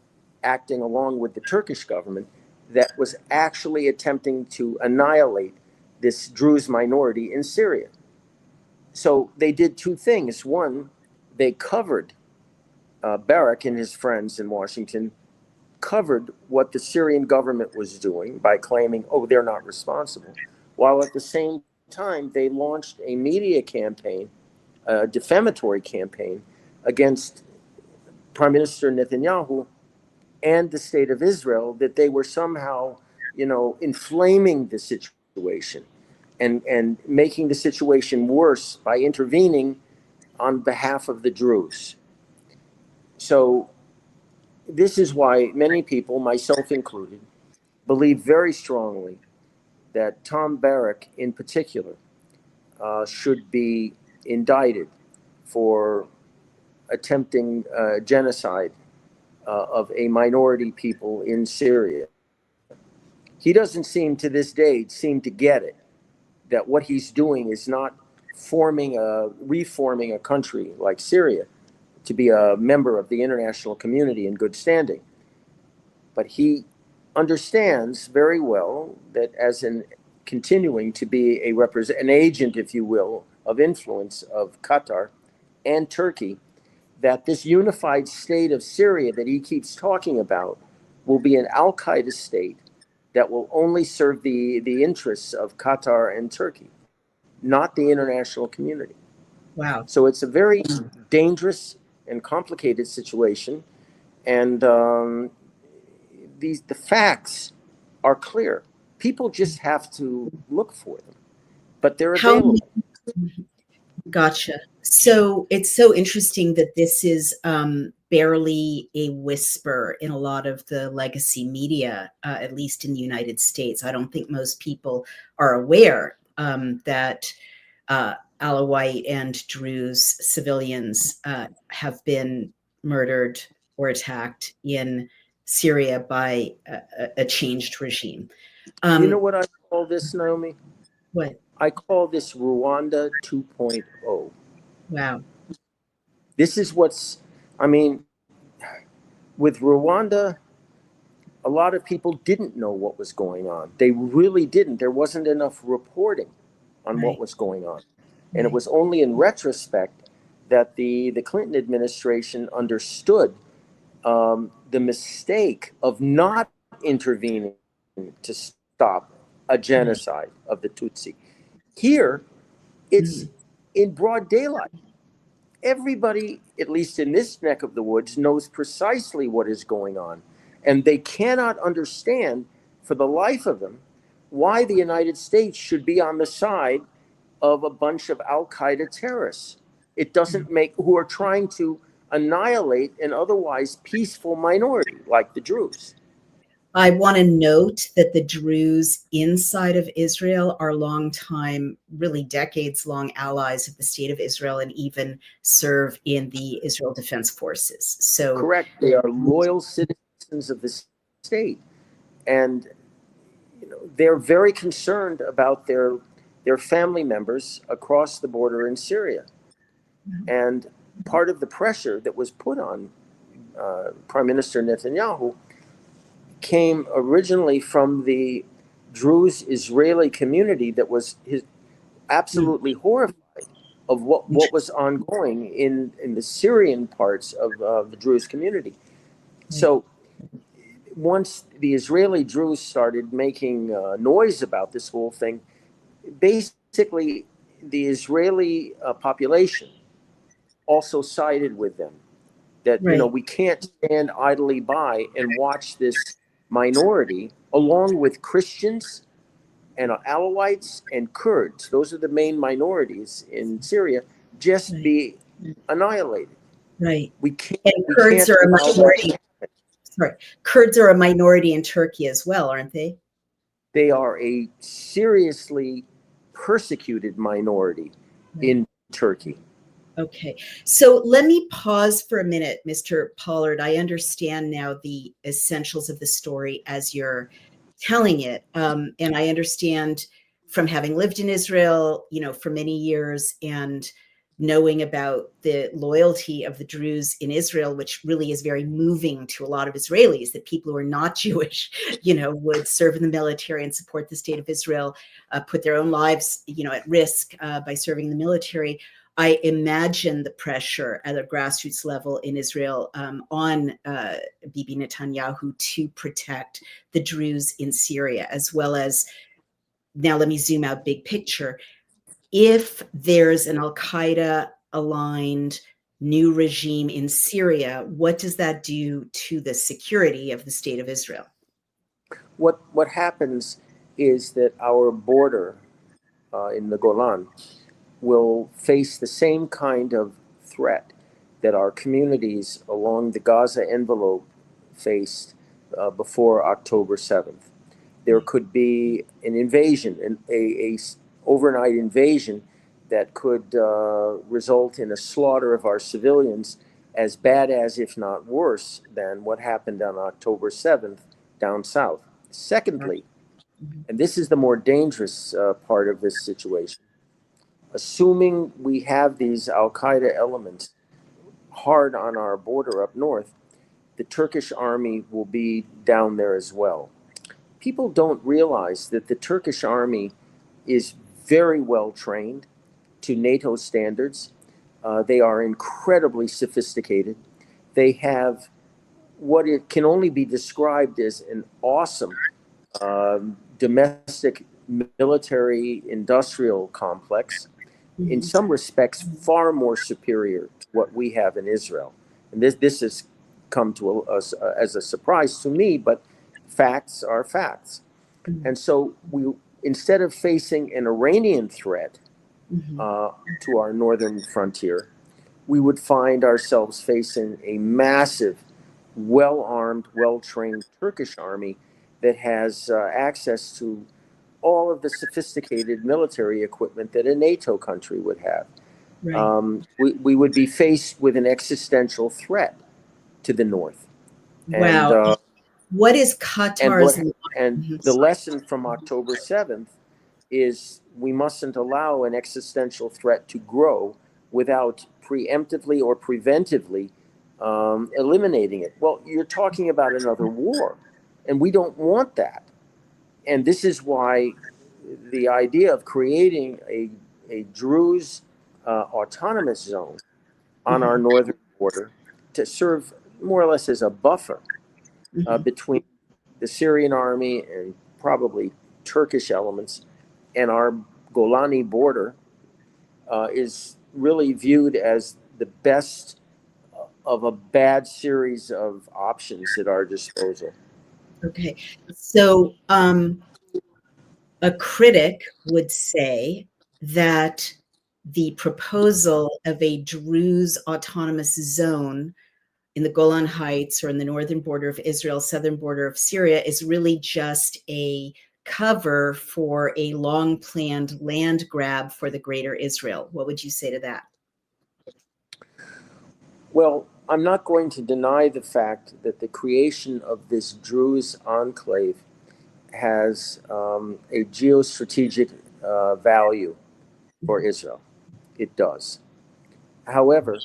acting along with the Turkish government, that was actually attempting to annihilate this Druze minority in Syria. So they did two things. One, they covered, Barrack and his friends in Washington covered what the Syrian government was doing by claiming, oh, they're not responsible, while at the same time they launched a media campaign, a defamatory campaign against Prime Minister Netanyahu and the state of Israel, that they were somehow, you know, inflaming the situation and making the situation worse by intervening on behalf of the Druze. So this is why many people, myself included, believe very strongly that Tom Barrack in particular should be indicted for attempting genocide of a minority people in Syria. He doesn't seem to this day to get it, that what he's doing is not reforming a country like Syria to be a member of the international community in good standing. But he understands very well that as continuing to be an agent, if you will, of influence of Qatar and Turkey, that this unified state of Syria that he keeps talking about will be an al-Qaeda state that will only serve the interests of Qatar and Turkey. not the international community. Wow. So it's a very dangerous and complicated situation, and the facts are clear. People just have to look for them, but they're How available. Gotcha. So it's so interesting that this is barely a whisper in a lot of the legacy media, at least in the United States. I don't think most people are aware that Alawite and Druze civilians have been murdered or attacked in Syria by a changed regime. You know what I call this, Naomi? What? I call this Rwanda 2.0. Wow. This is I mean, with Rwanda, a lot of people didn't know what was going on. They really didn't. There wasn't enough reporting on Right. what was going on. And it Right. was only in retrospect that the Clinton administration understood the mistake of not intervening to stop a genocide of the Tutsi. Here, it's in broad daylight. Everybody, at least in this neck of the woods, knows precisely what is going on. And they cannot understand, for the life of them, why the United States should be on the side of a bunch of Al Qaeda terrorists. It doesn't make, who are trying to annihilate an otherwise peaceful minority like the Druze. I want to note that the Druze inside of Israel are longtime, really decades-long allies of the state of Israel and even serve in the Israel Defense Forces. So, correct, they are loyal citizens of the state, and they're very concerned about their family members across the border in Syria. And part of the pressure that was put on Prime Minister Netanyahu came originally from the Druze-Israeli community that was absolutely horrified of what was ongoing in the Syrian parts of the Druze community. So once the Israeli Druze started making noise about this whole thing, basically the Israeli population also sided with them. That, right, we can't stand idly by and watch this minority, along with Christians and Alawites and Kurds, those are the main minorities in Syria, just right, be annihilated. right. We can't, And we Kurds can't are a allow that minority. to happen. Sorry, Kurds are a minority in Turkey as well, aren't they? They are a seriously persecuted minority in Turkey. Okay, so let me pause for a minute, Mr. Pollard. I understand now the essentials of the story as you're telling it. And I understand from having lived in Israel, for many years and knowing about the loyalty of the Druze in Israel, which really is very moving to a lot of Israelis, that people who are not Jewish, would serve in the military and support the state of Israel, put their own lives, at risk by serving in the military. I imagine the pressure at a grassroots level in Israel on Bibi Netanyahu to protect the Druze in Syria, as well as, now let me zoom out big picture. If there's an Al-Qaeda aligned new regime in Syria, what does that do to the security of the state of Israel? What happens is that our border in the Golan will face the same kind of threat that our communities along the Gaza envelope faced before October 7th. There could be an invasion, a overnight invasion that could result in a slaughter of our civilians as bad as, if not worse, than what happened on October 7th down south. Secondly, and this is the more dangerous part of this situation, assuming we have these Al-Qaeda elements hard on our border up north, the Turkish army will be down there as well. People don't realize that the Turkish army is very well trained to NATO standards. They are incredibly sophisticated. They have what it can only be described as an awesome domestic military industrial complex, in some respects far more superior to what we have in Israel. And this has come to us as a surprise to me, but facts are facts. And so we, instead of facing an Iranian threat to our northern frontier, we would find ourselves facing a massive, well-armed, well-trained Turkish army that has access to all of the sophisticated military equipment that a NATO country would have. Right. We would be faced with an existential threat to the north. Wow. And, what is Qatar's... And the lesson from October 7th is we mustn't allow an existential threat to grow without preemptively or preventively eliminating it. Well, you're talking about another war, and we don't want that. And this is why the idea of creating a Druze autonomous zone on our northern border to serve more or less as a buffer between the Syrian army and probably Turkish elements and our Golani border is really viewed as the best of a bad series of options at our disposal. Okay, so a critic would say that the proposal of a Druze autonomous zone in the Golan Heights or in the northern border of Israel, southern border of Syria, is really just a cover for a long-planned land grab for the greater Israel. What would you say to that? Well, I'm not going to deny the fact that the creation of this Druze enclave has a geostrategic value for Israel. It does. However,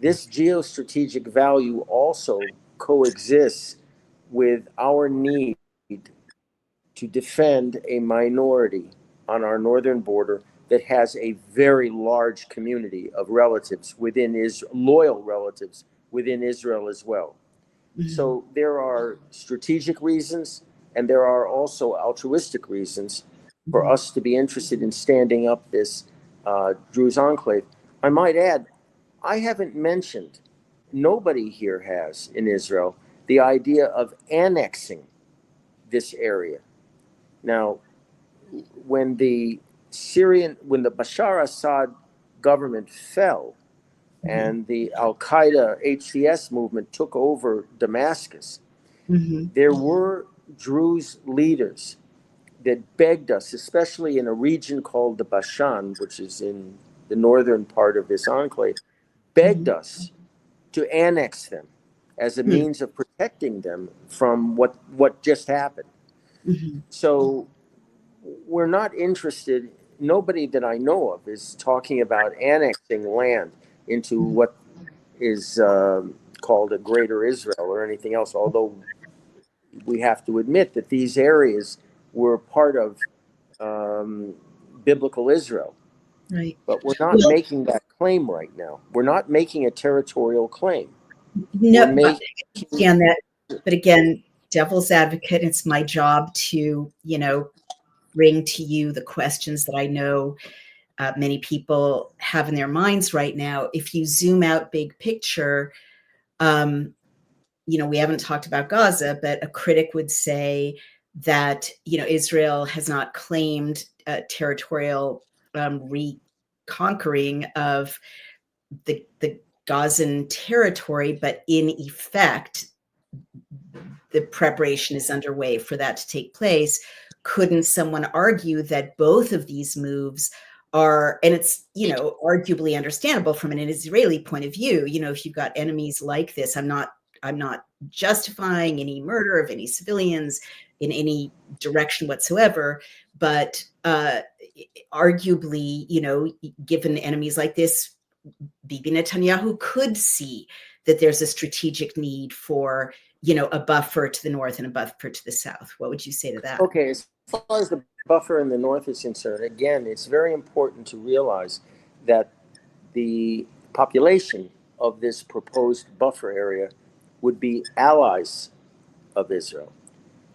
this geostrategic value also coexists with our need to defend a minority on our northern border that has a very large community of relatives within Israel, loyal relatives within Israel as well. So there are strategic reasons, and there are also altruistic reasons for us to be interested in standing up this Druze enclave. I might add, I haven't mentioned, nobody here has in Israel, the idea of annexing this area. Now, when the Bashar Assad government fell and the Al-Qaeda HTS movement took over Damascus, there were Druze leaders that begged us, especially in a region called the Bashan, which is in the northern part of this enclave, begged us to annex them as a means of protecting them from what just happened. So we're not interested, nobody that I know of is talking about annexing land into what is called a greater Israel or anything else, although we have to admit that these areas were part of biblical Israel. Right. But we're not making that claim right now. We're not making a territorial claim. No, I understand that. But again, devil's advocate, it's my job to, bring to you the questions that I know many people have in their minds right now. If you zoom out big picture, we haven't talked about Gaza, but a critic would say that, Israel has not claimed territorial reconquering of the Gazan territory, but in effect, the preparation is underway for that to take place. Couldn't someone argue that both of these moves are, and it's, arguably understandable from an Israeli point of view, if you've got enemies like this, I'm not justifying any murder of any civilians in any direction whatsoever, but arguably, given enemies like this, Bibi Netanyahu could see that there's a strategic need for, a buffer to the north and a buffer to the south. What would you say to that? Okay, as far as the buffer in the north is concerned, again, it's very important to realize that the population of this proposed buffer area would be allies of Israel.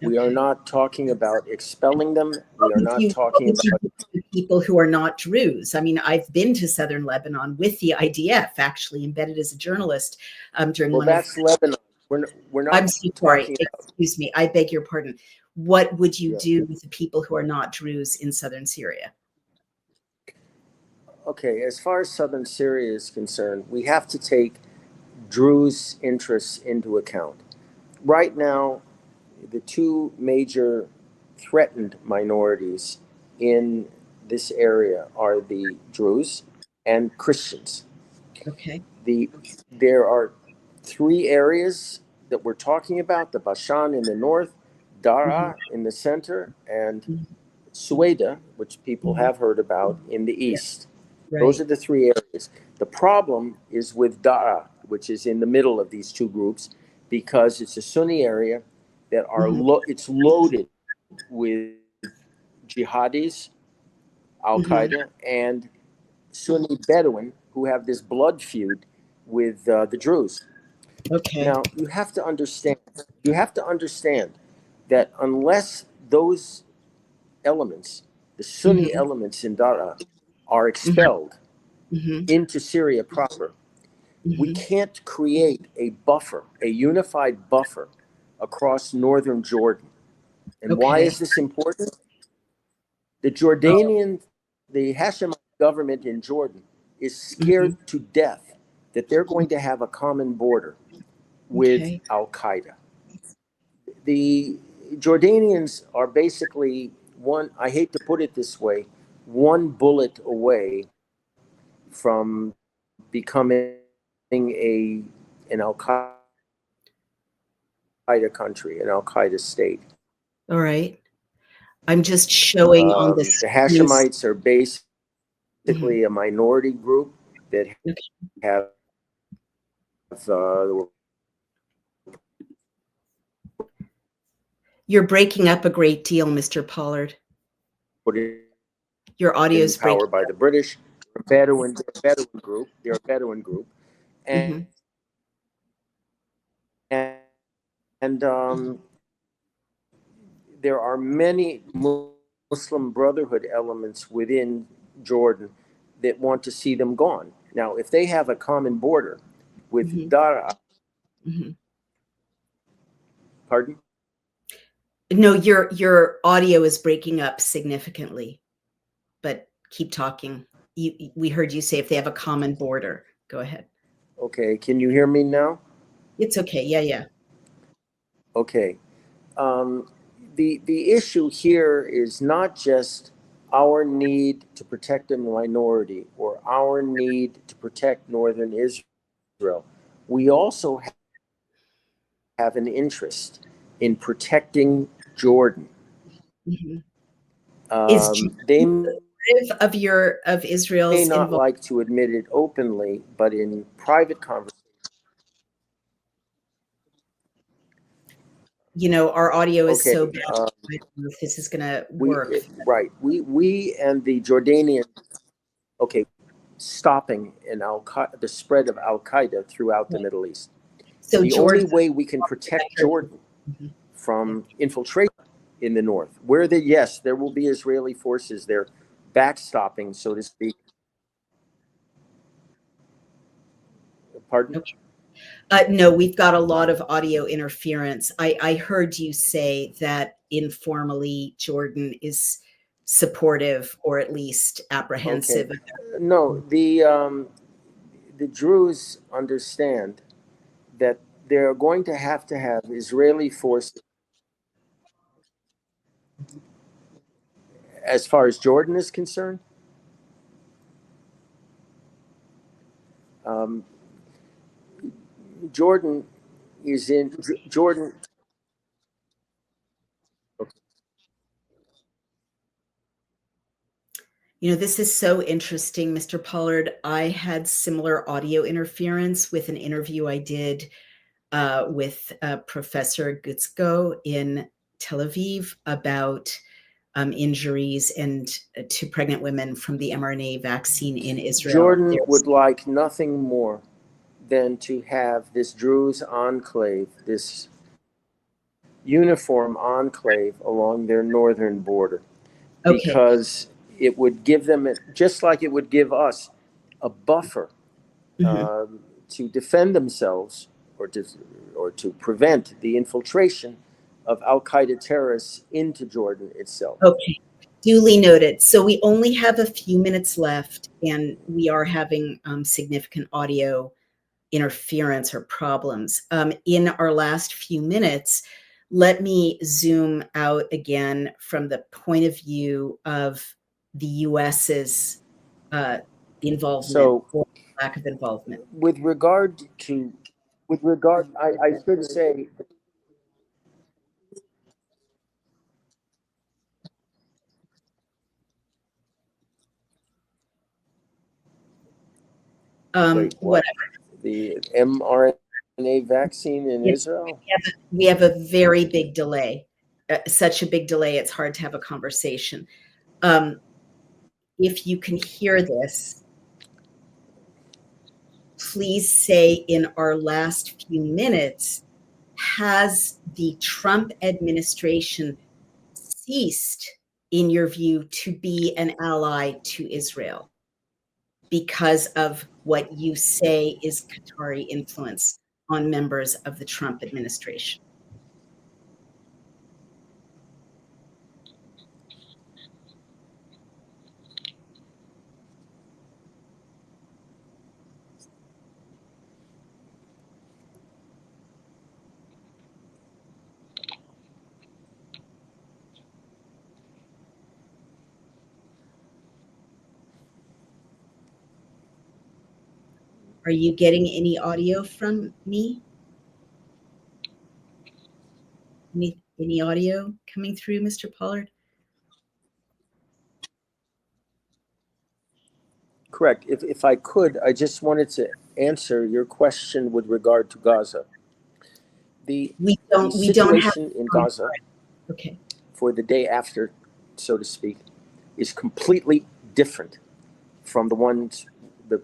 We are not talking about expelling them. We are not talking about people who are not Druze. I mean, I've been to southern Lebanon with the IDF, actually embedded as a journalist during one that's Lebanon. We're not I'm so sorry. talking Excuse me. I beg your pardon. What would you do with the people who are not Druze in southern Syria? Okay, as far as southern Syria is concerned, we have to take Druze interests into account. Right now, the two major threatened minorities in this area are the Druze and Christians. Okay. There are three areas that we're talking about: the Bashan in the north, Daraa in the center, and Sueda, which people have heard about, in the east. Right. Those are the three areas. The problem is with Daraa, which is in the middle of these two groups, because it's a Sunni area that are it's loaded with jihadis, Al Qaeda, and Sunni Bedouin who have this blood feud with the Druze. Okay. Now you have to understand. You have to understand that unless those elements, the Sunni elements in Daraa, are expelled into Syria proper, we can't create a buffer, a unified buffer across northern Jordan. And why is this important? The Jordanian, the Hashemite government in Jordan is scared to death that they're going to have a common border with Al Qaeda. The Jordanians are basically one, I hate to put it this way, one bullet away from becoming an Al Qaeda country, an Al Qaeda state. All right. I'm just showing on this. The Hashemites are basically a minority group that have You're breaking up a great deal, Mr. Pollard. Your audio is breaking powered by the British. Bedouin group. They're a Bedouin group, and there are many Muslim Brotherhood elements within Jordan that want to see them gone. Now, if they have a common border with Daraa, pardon? No, your audio is breaking up significantly, but keep talking. We heard you say if they have a common border. Go ahead. Okay, can you hear me now? It's okay. Yeah. Okay. The issue here is not just our need to protect a minority or our need to protect northern Israel. We also have an interest in protecting Jordan. Is they of Israel's may not like to admit it openly, but in private conversation. Our audio is so bad. I don't know if this is going to work. We and the Jordanian, stopping the spread of Al Qaeda throughout the Middle East. So the only way we can protect Jordan from infiltration in the north, where there will be Israeli forces there, backstopping, so to speak. Pardon? No, we've got a lot of audio interference. I heard you say that informally Jordan is supportive or at least apprehensive. No, the Druze understand that they're going to have Israeli forces. As far as Jordan is concerned, Jordan is in Jordan. This is so interesting, Mr. Pollard. I had similar audio interference with an interview I did with Professor Gutzko in Tel Aviv about injuries to pregnant women from the mRNA vaccine in Israel. Jordan would like nothing more than to have this Druze enclave, this uniform enclave along their northern border, Okay. because it would give them, just like it would give us, a buffer to defend themselves, or to prevent the infiltration of Al-Qaeda terrorists into Jordan itself. Okay. Duly noted. So we only have a few minutes left, and we are having significant audio interference or problems. In our last few minutes, let me zoom out again from the point of view of the US's involvement or lack of involvement. With regard, I should say, Whatever. The mRNA vaccine in Israel? We have a very big delay, such a big delay, it's hard to have a conversation. If you can hear this, please say in our last few minutes, has the Trump administration ceased, in your view, to be an ally to Israel because of what you say is Qatari influence on members of the Trump administration? Are you getting any audio from me? Any audio coming through, Mr. Pollard? Correct. If I could, I just wanted to answer your question with regard to Gaza. The situation in Gaza, okay, for the day after, so to speak, is completely different from the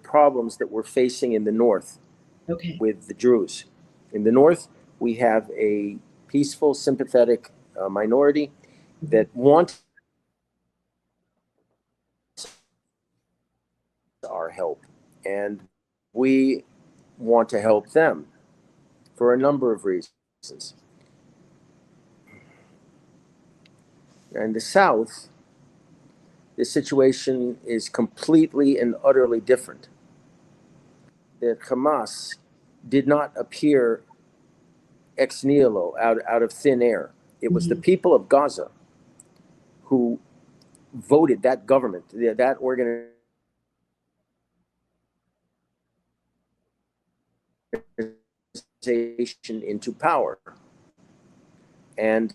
problems that we're facing in the north with the Druze. In the north, we have a peaceful, sympathetic minority that want our help, and we want to help them for a number of reasons. In the south, the situation is completely and utterly different. The Hamas did not appear ex nihilo, out of thin air. It was the people of Gaza who voted that government, that organization, into power. And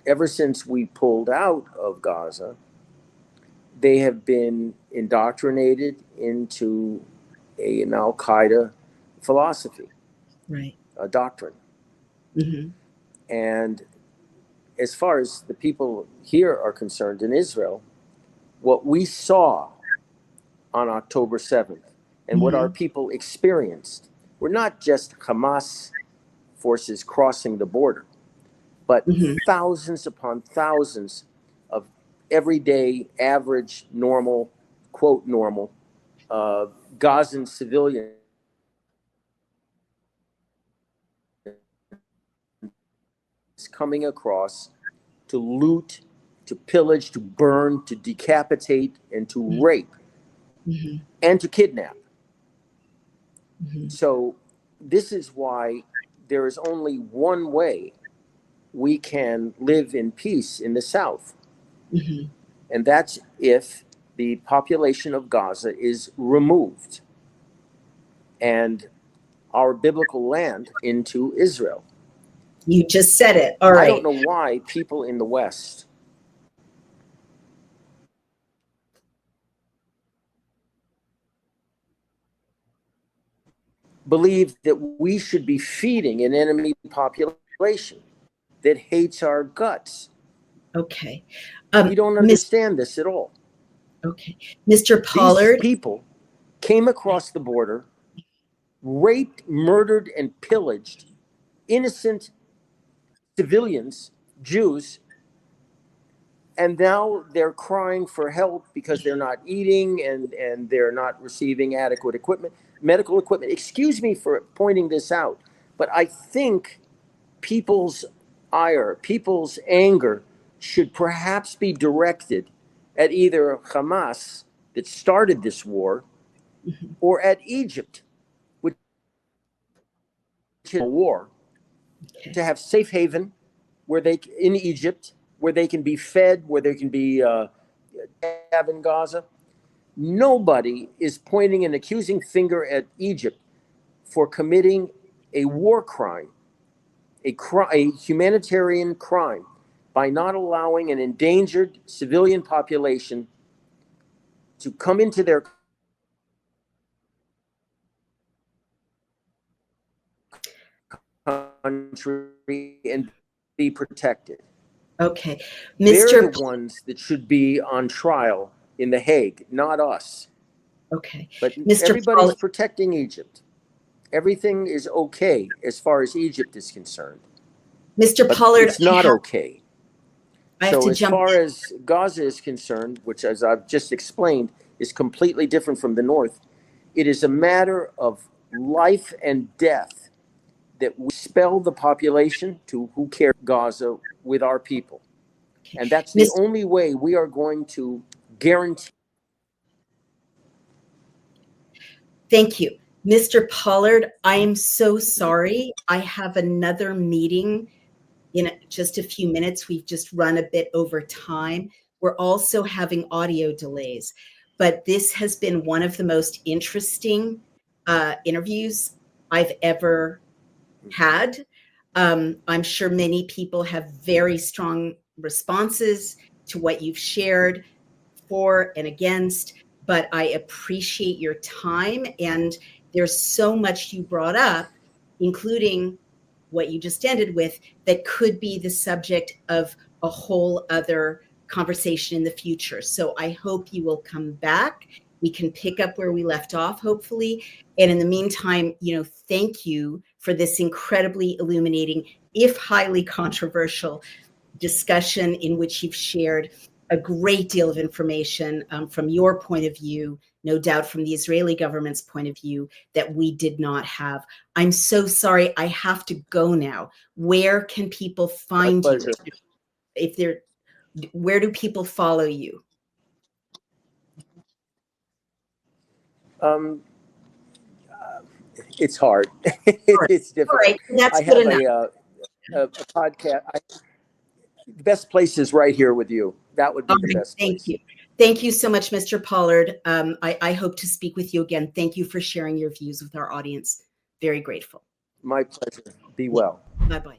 ever since we pulled out of Gaza, they have been indoctrinated into an Al-Qaeda philosophy, a doctrine. And as far as the people here are concerned in Israel, what we saw on October 7th and what our people experienced were not just Hamas forces crossing the border, but thousands upon thousands of everyday, average, normal, quote, normal, Gazan civilians coming across to loot, to pillage, to burn, to decapitate, and to rape, and to kidnap. So this is why there is only one way we can live in peace in the South. And that's if the population of Gaza is removed and our biblical land into Israel. You just said it. All right. I don't know why people in the West believe that we should be feeding an enemy population that hates our guts. Okay. We don't understand this at all. Okay. Mr. Pollard. These people came across the border, raped, murdered, and pillaged innocent civilians, Jews, and now they're crying for help because they're not eating and they're not receiving adequate equipment, medical equipment. Excuse me for pointing this out, but I think people's ire, people's anger should perhaps be directed at either Hamas, that started this war, or at Egypt, which is a war, to have safe haven where they, in Egypt, where they can be fed, where they can be in Gaza. Nobody is pointing an accusing finger at Egypt for committing a war crime, a humanitarian crime, by not allowing an endangered civilian population to come into their country and be protected. Okay. They're Mr. the ones that should be on trial in The Hague, not us. Okay. But Mr. everybody's Pollard, protecting Egypt. Everything is okay as far as Egypt is concerned. Mr. But Pollard, it's not okay. I have So to as jump far in. as Gaza is concerned, which, as I've just explained, is completely different from the north, it is a matter of life and death that we spell the population to who care Gaza with our people. Okay. And that's the only way we are going to guarantee. Thank you. Mr. Pollard, I am so sorry. I have another meeting in just a few minutes. We've just run a bit over time. We're also having audio delays, but this has been one of the most interesting interviews I've ever had. I'm sure many people have very strong responses to what you've shared, for and against, but I appreciate your time. And there's so much you brought up, including what you just ended with, that could be the subject of a whole other conversation in the future. So I hope you will come back. We can pick up where we left off, hopefully. And in the meantime, thank you for this incredibly illuminating, if highly controversial, discussion in which you've shared a great deal of information from your point of view, no doubt from the Israeli government's point of view, that we did not have. I'm so sorry. I have to go now. Where can people find you? Where do people follow you? It's hard. It's difficult. All right, that's I good have enough. a podcast. The best place is right here with you. That would be the best place. Thank you. Thank you so much, Mr. Pollard. I hope to speak with you again. Thank you for sharing your views with our audience. Very grateful. My pleasure. Be well. Bye-bye.